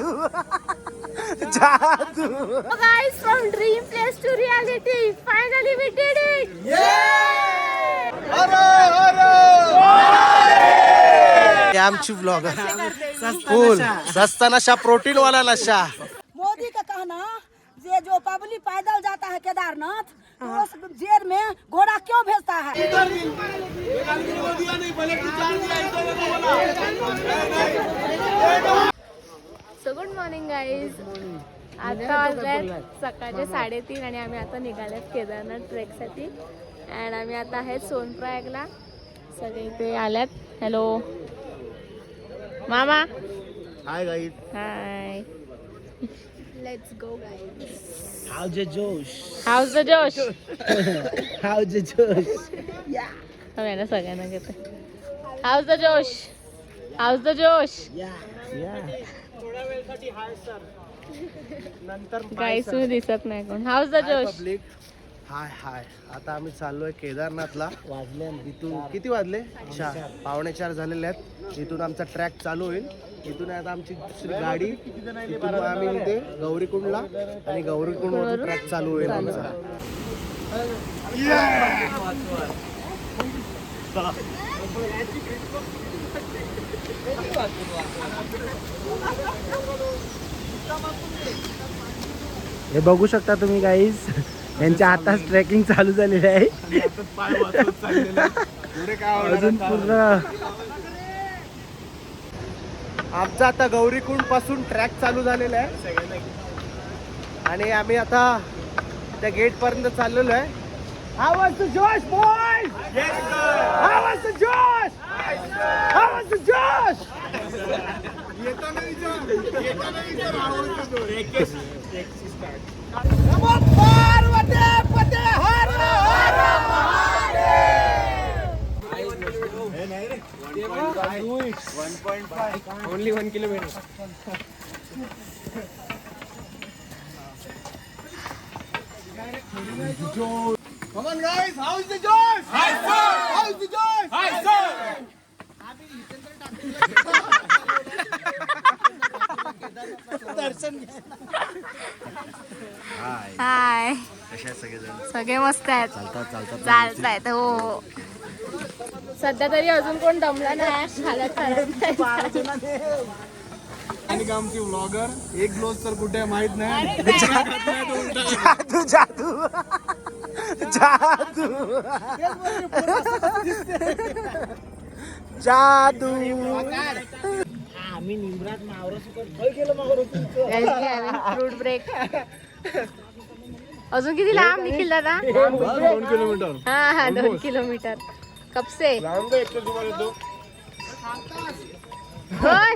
जादू जादू. Guys, from dream place to reality, finally we did it. हे आमची ब्लॉगर फुल सस्ता नशा प्रोटीन वाला नशा. मोदी का कहना ये जो पब्लिक पैदल जाता है केदारनाथ तो उस जेल में घोड़ा क्यों भेजता है? So good morning guys. आता वाजल्यात सकाळचे 3:30 आणि आम्ही आता निघाल्यात केदारनाथ ट्रेकसाठी. अँड आम्ही आता आहे सोनप्रयागला. सगळे इथे आल्यात. हॅलो मामा. Hi guys. High. Let's go guys. House जोश. हाऊस द जोश. हाऊज जोश. ना सगळ्यांना घेते. हाऊस द जोश. हाऊस द जोश. गाईस तुम्ही दिसत नाही कोण. हाऊस द जोश. पब्लिक हाय हाय. आता आम्ही चाललोय केदारनाथला. वाजले इथून किती वाजले? 4:45 झालेले आहेत. इथून आमचा ट्रॅक चालू होईल. इथून आता आमची दुसरी गाडी. इथून आम्ही इथे गौरीकुंडला आणि गौरीकुंडवरून ट्रॅक चालू होईल आमचा. हे बघू शकता तुम्ही गाईज. यांच्या आताच ट्रेकिंग चालू झालेली आहे. अजून पूर्ण आमचा आता गौरीकुंड पासून ट्रॅक चालू झालेला आहे आणि आम्ही आता त्या गेट पर्यंत चाललेलो आहे. How was the Josh boys? Yes sir. How was the Josh? How was the Josh? Only 1 kilometer. Come on guys, how is the Josh? Hi sir. How is the Josh? Hi sir. हाय. कशा सगळेजण? सगळे मस्त आहेत. चालतायत. हो सध्या तरी अजून कोण दमला नाही. हालत आणि आमची व्लॉगर एक ग्लोज तर कुठे माहित नाही. जादू जादू जादू जादू. आम्ही निमरात फ्रूट ब्रेक. अजून किती लांब निखिल दादा? 2 किलोमीटर. हा 2 किलोमीटर. कब से? होय.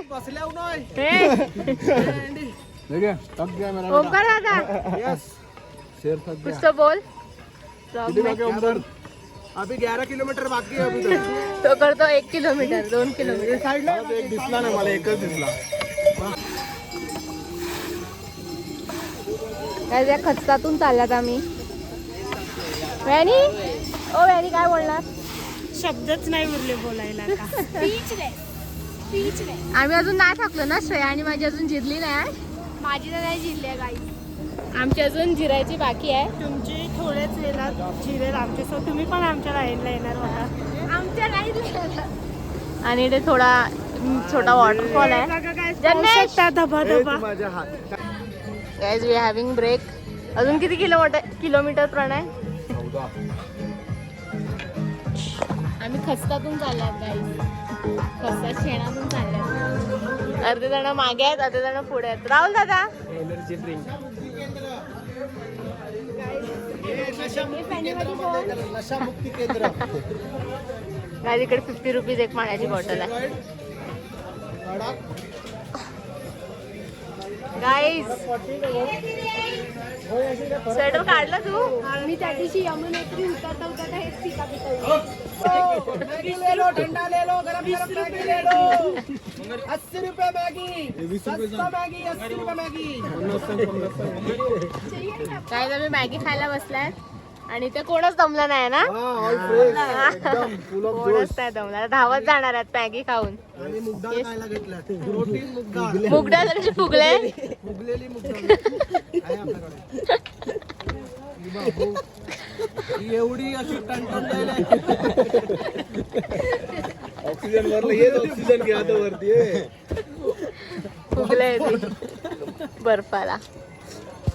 ओमकार दादा कुछ तो बोल. अभी 11 किलोमीटर बाकी है. अभी तो करतो 1 किलोमीटर 2 किलोमीटर. एक दिसला नाही मला. एकच दिसला. काय त्या खचकातून चाललात आम्ही. वॅनी ओ वॅनी काय बोलणार? शब्दच नाही उरले बोलायला. आम्ही अजून नाही थकलो ना. श्रेया आणि माझी अजून जिरली नाही. माझी तर नाही जिरली गाई. आमची अजून जिरायची बाकी आहे. तुमची थोडेच येणार जिरेल आमचे. सो तुम्ही पण आमच्या लाईनला येणार होता. आमच्या लाईनला. आणि ते थोडा छोटा वॉटरफॉल आहे. जन्मेश धबा धबा. माझ्या हात. Guys we are having break. अजून किती किलोमीटर प्रणय? आम्ही खस्तातून चालल्यात गाईस. खस्ता शेणातून चालल्यात. अर्धे जण मागे आहेत अर्धे जण पुढे आहेत. राहुल दादा एनर्जी ड्रिंक. नशा मुक्ती केंद्र. गाईस इकडे 50 रुपीज एक पाण्याची बॉटल आहे. गाईस स्वेटर काढलं तू? मी त्या दिवशी यमुनेत्री उतरता उतरता हेच पिका पिता. ले लो, ठंडा ले लो, गरम गरम मैगी ले लो. 80 रुपए मैगी. सस्ता मैगी 80 रुपए मैगी. काय मी मॅगी खायला बसलाय आणि ते कोणच दमलं नाही ना, ऑल फ्रेश एकदम फुल ऑफ जोश. कोणच नाही दमलं. धावत जाणार आहेत मॅगी खाऊन. आणि मुगडाळ खायला घेतला, प्रोटीन मुगडाळ, मुगडा तरी फुगले. फुगलेली मुगडाळ आहे आपल्याकडे. ही बघ, हो. ही एवढी अशी टणटण द्यायला ऑक्सिजन वरलं येत, ऑक्सिजन घ्या आता वरती फुगले बर्फाला.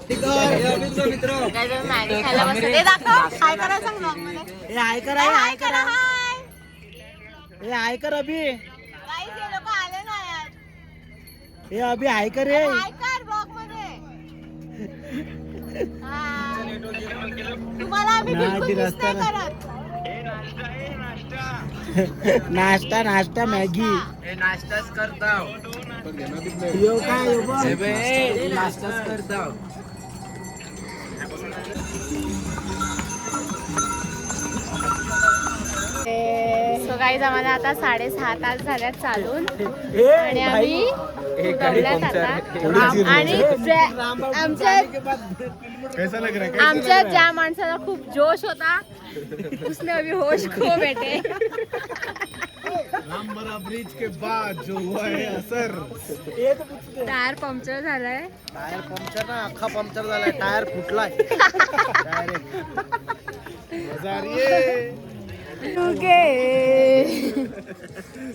मित्र काय तर मॅगी खायला बसले. ते दाखव काय करायचं सांग vlog मध्ये. हे हाय करा, हे हाय करा, हाय हे हाय कर अभि, गाईस, हे लोक आले नाही आज. हे अभि हाय कर रे. हाय कर vlog मध्ये. हाय. तुम्हाला आम्ही बिलकुल मिस नाही करत. नाश्ता नाश्ता मॅगी नाश्ताच करता यो काय यो बघ. नाश्ताच करता. सो गाईज, आम्हाला आता 6:30 तास झाल्यात चालून आणि आम्ही दमल्यात आता. आणि आमच्या ज्या माणसाला खूप जोश होता उसने अभी होश खो बैठे. रामबरा ब्रिज के बाद जो हुआ है असर, टायर पंक्चर झालाय. टायर पंक्चर ना, अख्खा पंक्चर झालाय, टायर फुटलाय डायरेक्ट. मजा आ रही है.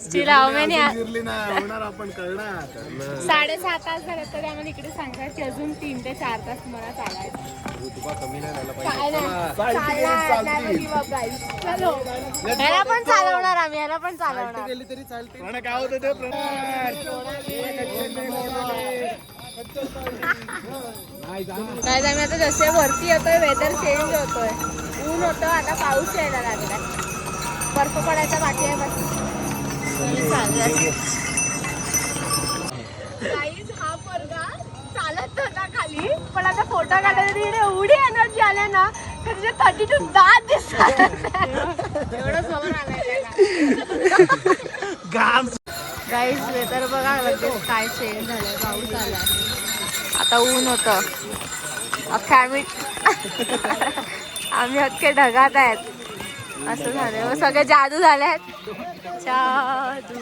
स्टील हाऊ मेनी गिरली ना होणार, आपण करणार. 6:30 तास झाले तरी आम्हाला इकडे सांगतात की अजून 3 ते 4 तास तुम्हाला चालायचं. काय नाही, चालणार नाही give up guys. चलो. ह्याला पण चालवणार आम्ही, ह्याला पण चालवणार. गेली तरी चालते. पण काय होतं ते काय आम्ही आता जसे वरती येतोय वेदर चेंज होतोय. ऊन होतं, आता पाऊस यायला लागला. बर्फ पडायचा बाकी आहे बस. गाईज, हा पोरगा चालत होता खाली, पण आता फोटो काढायला एवढी एनर्जी आल्या ना, तर तिचे 32 दात दिसतात. एवढं समोर आलाय गाईज. वेदर बघा लगेच काय चेंज झालंय. पाऊस आलाय, आता ऊन होतं. आम्ही अख्खे ढगात आहेत असं झालंय. मग सगळे जादू झालेत. जादू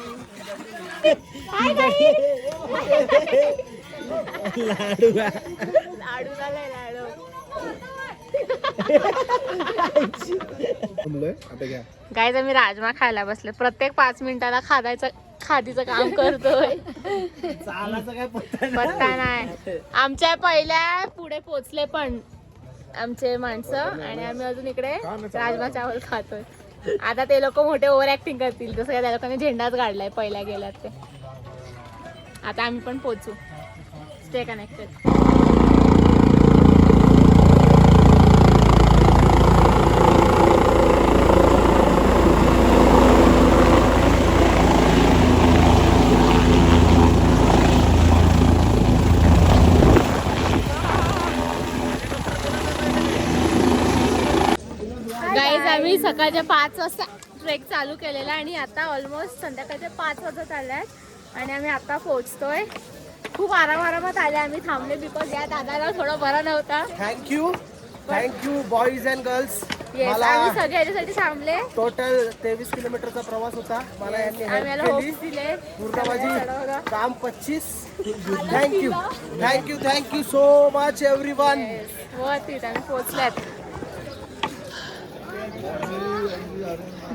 लाडू झालाय, लाडू. गाईज, आम्ही राजमा खायला बसले. प्रत्येक 5 मिनिटाला खादीचं काम करतोय. चालायचं काय पत्ता नाही. आमच्या पहिल्या पुढे पोचले पण आमचे माणसं, आणि आम्ही अजून इकडे राजमा चावल खातोय. आता ते लोक मोठे ओव्हर ऍक्टिंग करतील, जसं काय त्या लोकांनी झेंडाच काढलाय पहिल्या गेल्यात ते. आता आम्ही पण पोचू. Stay connected. गाईज, आम्ही सकाळच्या 5 वाजता ट्रेक चालू केलेला आणि आता ऑलमोस्ट संध्याकाळचे 5 वाजत आल्यात आणि आम्ही आता पोहोचतोय. खूप आरामात आले. आम्ही थांबले बिकॉज या दादाला थोडं बरं नव्हतं. Thank you boys and girls. आम्ही सगळे याच्यासाठी थांबले. टोटल 23 किलोमीटरचा प्रवास होता. मला यांनी आम्ही हेल्प केली. दिले पूर्ण माझी काम 25. Thank you so much everyone. वरती आम्ही पोहोचल्यात.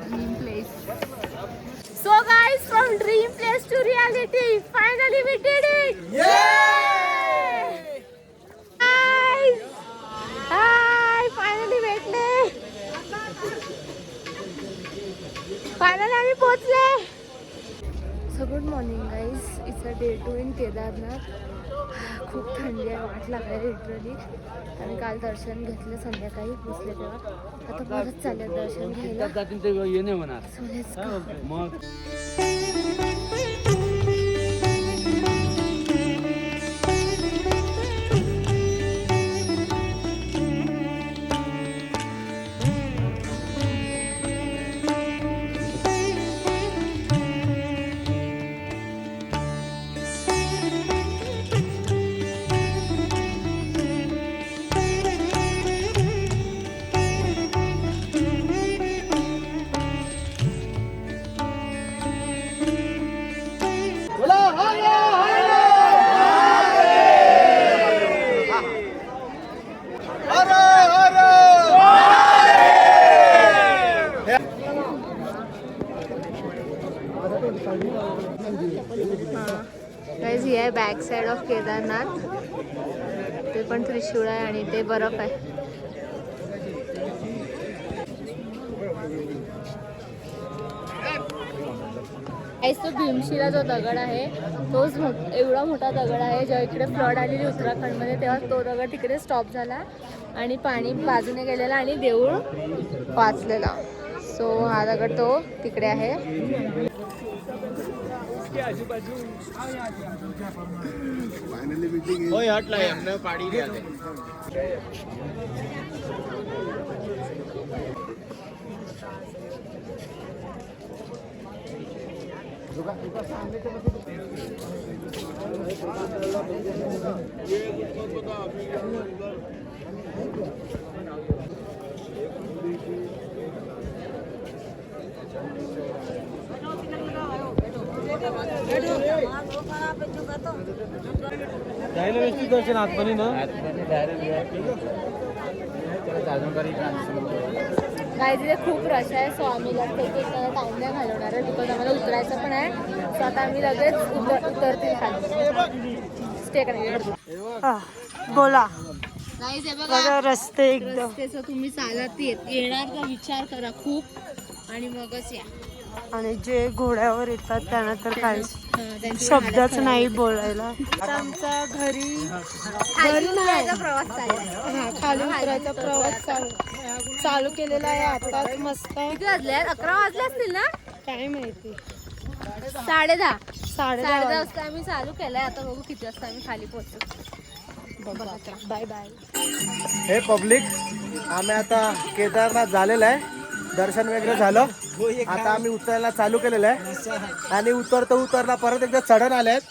Dream place. So guys, from dream place to reality, finally we did it! Yay! Guys! Hi! Finally भेटले. Finally आम्ही पोहोचले. So good morning guys. It's a day 2 in Kedarnath. खूप थंडी आहे, वाट लागली लिटरली. आम्ही काल दर्शन घेतलं संध्याकाळी पोचले तेव्हा. आता परत चालले दर्शन घ्यायला. So let's go. केदारनाथ. ते पण त्रिशूळ आहे आणि ते बर्फ आहे. तो भीमशिला जो दगड आहे तोच एवढा मोठा दगड आहे. जेव्हा इकडे फ्लड आलेली उत्तराखंडमध्ये तेव्हा तो दगड तिकडे स्टॉप झाला आणि पाणी बाजूने गेलेला आणि देऊळ वाचलेला. सो हा दगड तो तिकडे आहे. दर्शन आतमध्ये ना काय तिथे खूप रश आहे. सो आम्ही लगेच टाइम नाही घालवणार आहे बिकॉज आम्हाला उतरायचं पण आहे. सो आता आम्ही लगेच उतरतील खाली स्टे करायला. बोला गाईज हे बघा बघा रस्ते एकदम रस्त्याचं तुम्ही चालत येणार का विचार करा खूप आणि मगच या. आणि जे घोड्यावर येतात त्यांना तर काहीच त्यांची शब्दच हालत खराब. नाही बोलायला. आमचा घरी खाली उतरायचा प्रवास चाललाय. हा खाली उतरायचा प्रवास चालू केलेला आहे आताच. मस्त किती वाजले? 11 वाजले असतील ना? काय माहिती 10:30 10:30 वाजता आम्ही चालू केलंय. आता बघू किती वाजता आम्ही खाली पोहोचू. Bye bye. हे पब्लिक आम्ही आता केदारनाथ झालेलं आहे. दर्शन वगैरे झालं. आता आम्ही उतरायला चालू केलेलं आहे आणि उतरता परत एकदा चढण आले आहेत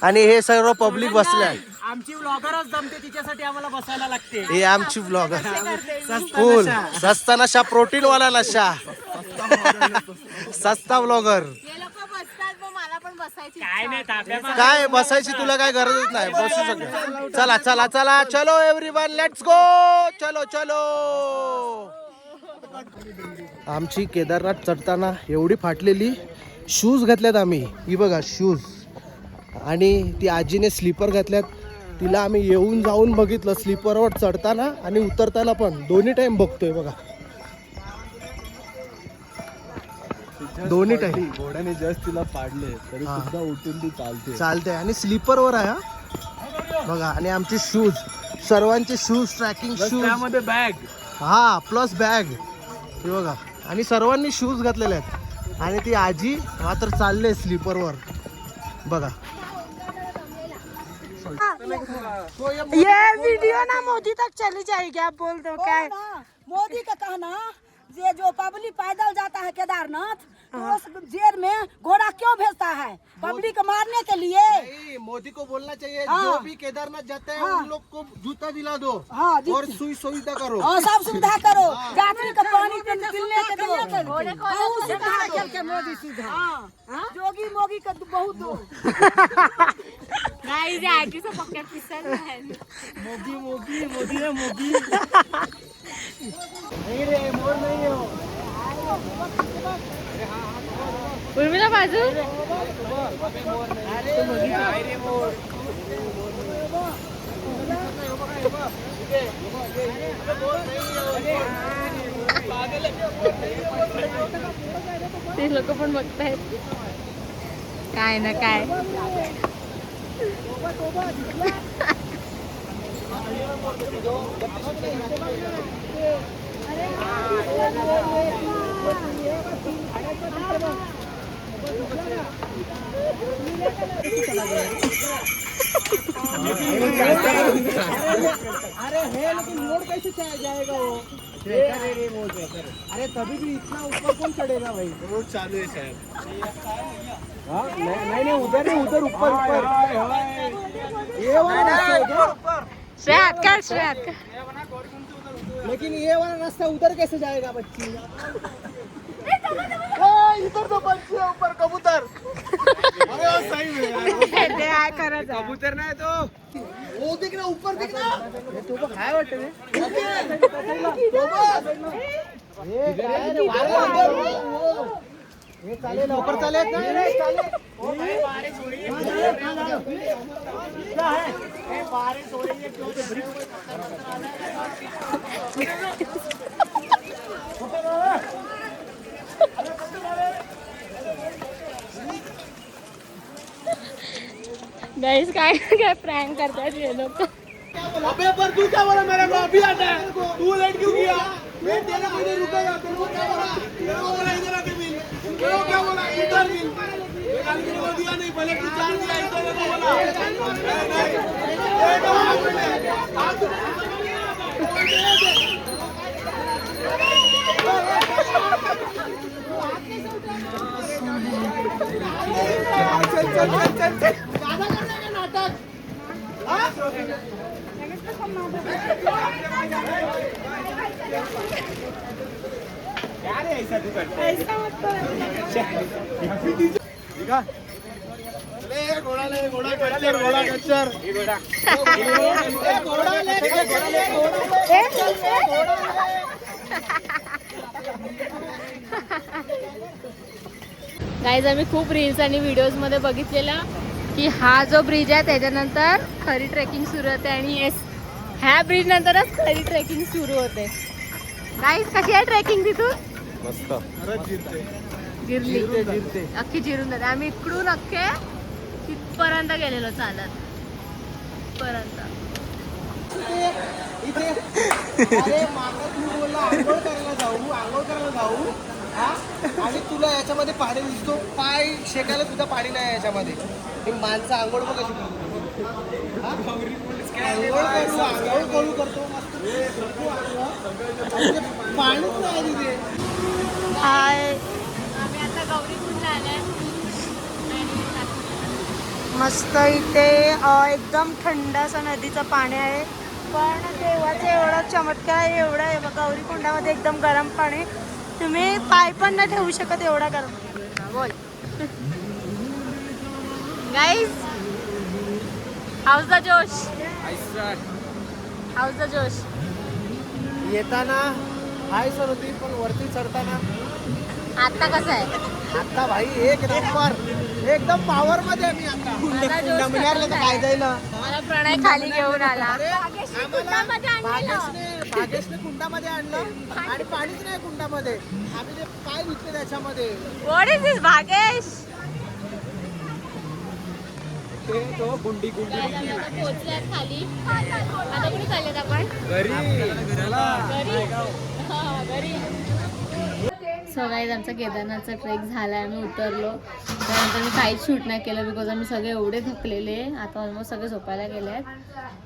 आणि हे सर्व पब्लिक बसले आहे. आमची व्लॉगरच जमते तिच्यासाठी आम्हाला बसायला लागते. हे आमची ब्लॉगर फुल सस्ता नशा प्रोटीन वाला नशा सस्ता ब्लॉगर. हे लोक बसतात मग मला पण बसायची काय नाही ताब्यात काय बसायची तुला काय गरजच नाही. बसू शकतो. चला चला चला चलो एव्हरीवन लेट्स गो. चलो चलो. आमची केदारनाथ चढताना एवढी फाटलेली शूज घातल्यात आम्ही. ही बघा शूज. आणि ती आजीने स्लीपर घातल्यात. तिला आम्ही येऊन जाऊन बघितलं स्लीपरवर चढताना आणि उतरताना पण दोन्ही टाइम बघतोय बघा. दोन्ही टाइम घोड्याने जस्ट तिला पाडले तरी हा. सुद्धा उठून ती चालते आणि स्लीपरवर आहे हा बघा. आणि आमचे शूज सर्वांचे शूज ट्रॅकिंग शूज त्यामध्ये बॅग. हा प्लस बॅग हे बघा. आणि सर्वांनी शूज घातलेले आहेत आणि ती आजी मात्र चालले स्लीपरवर बघा. ये वीडियो ना मोदी तक चली जाएगी. आप बोल दो क्या है? मोदी का कहना जे जो पब्लिक पैदल जाता है केदारनाथ तो उस जेल में घोड़ा क्यों भेजता है? पब्लिक को मारने के लिए. नहीं, मोदी को बोलना चाहिए हाँ। जो भी केदारनाथ जाते हैं उन लोग को जूता दिला दो हाँ, और सुई सुविधा करो. और सब सुविधा करो. यात्री का पानी पीने के दो. बहुत सुविधा करके मोदी सुविधा. हाँ, जोगी मोगी का बहुत दो. नाही जे आजीचं पक्क्यात पिसल नाही. मोगी मोगी मोदी है मोगी. उर्मिला बाजू ते लोक पण बघतायत काय ना काय. अरे है लेकिन मोड़ कैसे जाएगा वो? अरे तभी भी इतना ऊपर कौन चढ़ेगा भाई? रोड चालू आहे साहेब. हाँ नहीं उधर नहीं उधर ऊपर ऊपर. ये वाला रास्ता है क्या? श्रेयात का श्रेयात का लेकिन ये वाला रास्ता उधर कैसे जाएगा बच्ची? इधर तो पंछी है ऊपर कबूतर. कबूतर नाही तो. वो दिख ना ऊपर दिख ना. तुला काय वाटतं रे? हे चालेल ऊपर चालेल ना. क्या है? गाइस काय काय प्रँक करतात हे लोक. अबे पर तू क्या बोला मेरे को अभी आता है तू लेट क्यों किया मैं तेरे को नहीं रुकेगा तेरे को क्या बोला इधर आके मिल तेरे को क्या बोला इधर मिल काल तेरे को दिया नहीं पहले तू चार दिया इधर को बोला चल चल चल चल चल ज्यादा करने का नाटक क्या रे ऐसा तू करता है ले घोड़ा कच्चर घोड़ा कच्चर ये घोड़ा गाईज आम्ही खूप रील्स आणि व्हिडिओज मध्ये बघितलेला की हा जो ब्रिज आहे त्याच्यानंतर खरी ट्रेकिंग सुरू होते आणि येस ह्या ब्रिज नंतरच खरी ट्रेकिंग सुरू होते. गाईज कशी आहे ट्रेकिंग तिथून? मस्त. गिरली अख्खी जिरून जाते. आम्ही इकडून अख्खे तिथपर्यंत गेलेलो चालत पर्यंत. इथे अरे मागं तू बोलला आंघोळ करायला जाऊ हा आणि तुला याच्यामध्ये पाणी दिसतो पाय शेकायला सुद्धा पाणी नाही याच्यामध्ये. ही माणसं आंघोळ बघ कशी आंघोळ करतो पाणीच नाही तिथे. आम्ही आता गौरीकुंड आलाय. मस्त इथे एकदम थंड असं नदीचं पाणी आहे. पण देवाचं एवढा चमत्कार आहे, एवढं आहे बघा गौरीकुंडामध्ये एकदम गरम पाणी. तुम्ही पाय पण नाही ठेवू शकत एवढा गरम. बोल गाईज हाऊस द जोश हाऊस द जोश. येताना हाय सर होती पण वरती चढताना आता कसं आहे? आता भाई एक नंबर एकदम पॉवर मध्ये आम्ही आता मला जोश मिळालं तर काय जाईल. मला प्रणय खाली घेऊन आला. भागेशने कुंडामध्ये आणलं आणि पाणीच नाही कुंडामध्ये. आम्ही जे पाय धुतले त्याच्यामध्ये. व्हॉट इज दिस भागेश? तो गुंडी पोहोचल्यात खाली. आता कुठे चाललेत आपण? घरी. सो गाईज आमचा केदारनाथचा ट्रेक झाला आहे. आम्ही उतरलो त्यानंतर मी काहीच शूट नाही केलं बिकॉज आम्ही सगळे एवढे थकलेले. आता ऑलमोस्ट सगळे झोपायला गेले आहेत.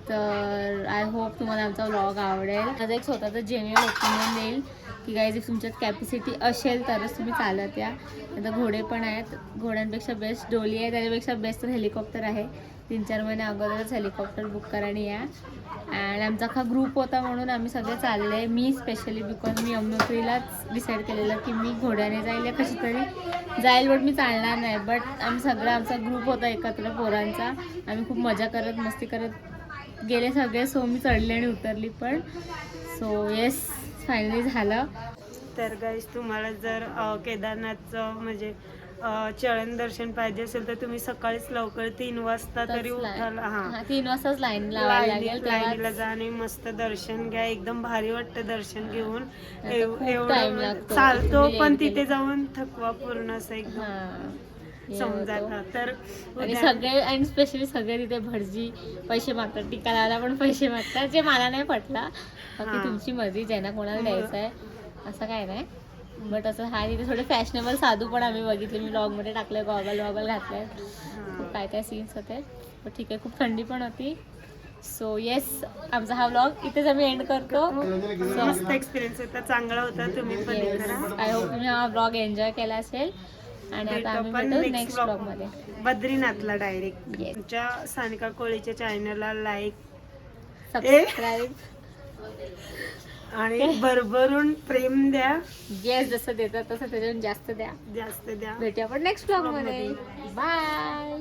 तर आय होप तुम्हाला आमचा व्लॉग आवडेल. माझं एक स्वतःचं जेन्युइन ओपिनियन देईल की गाईज इफ तुमच्यात कॅपॅसिटी असेल तरच तुम्ही चालत या. आता घोडे पण आहेत. घोड्यांपेक्षा बेस्ट डोली आहे. त्याच्यापेक्षा बेस्ट तर हेलिकॉप्टर आहे. 3-4 महिने अगोदरच हेलिकॉप्टर बुक करा आणि या. अँड आमचा अख्खा ग्रुप होता म्हणून आम्ही सगळे चालले. मी स्पेशली बिकॉज मी यमुनोत्रीलाच डिसाईड केलेलं की मी घोड्याने जाईल या कशी तरी जाईल बट मी चालणार नाही. बट आम्ही सगळा आमचा ग्रुप होता एकत्र पोरांचा. आम्ही खूप मजा करत मस्ती करत गेले सगळे. सो मी चढले आणि उतरली पण. सो येस फायनली झालं. तर गाईस तुम्हाला जर केदारनाथचं म्हणजे चरण दर्शन पाहिजे असेल तर तुम्ही सकाळीच लवकर 3 वाजता तरी उठाल. हां 3 वाजताच लाईन लावायला लागेल. लाईनीला जा आणि मस्त दर्शन घ्या. एकदम भारी वाटतं दर्शन घेऊन. time एवढं लागतो. चालतो पण Really तिथे जाऊन थकवा पूर्ण असं एकदम समजायला. तर आणि सगळे आणि स्पेशली सगळे तिथे भटजी पैसे मागतात. टीका लावायला पण पैसे मागतात जे मला नाही पटला. बाकी तुमची मर्जी ज्यांना कोणाला द्यायचं आहे असं काय नाही. बट असं हा तिथे थोडे फॅशनेबल साधू पण आम्ही बघितले. मी ब्लॉगमध्ये टाकले. गॉगल घातले. खूप काय काय सीन्स होते. पण ठीक आहे खूप थंडी पण होती. सो येस आमचा हा व्लॉग इथेच आम्ही एंड करतो. मस्त एक्सपिरियन्स होता. चांगला होता. तुम्ही पण हे करा. आय होप तुम्ही हा व्लॉग एन्जॉय केला असेल. आणि आता आम्ही भेटू नेक्स्ट व्लॉगमध्ये बद्रीनाथला डायरेक्ट. तुमच्या सानिका कोळीच्या चॅनलला लाईक सबस्क्राईब आणि भरभरून प्रेम द्या. येस जसं देतात तसं त्याच्याहून जास्त द्या. जास्त द्या. भेटूया आपण नेक्स्ट व्लॉगमध्ये. बाय.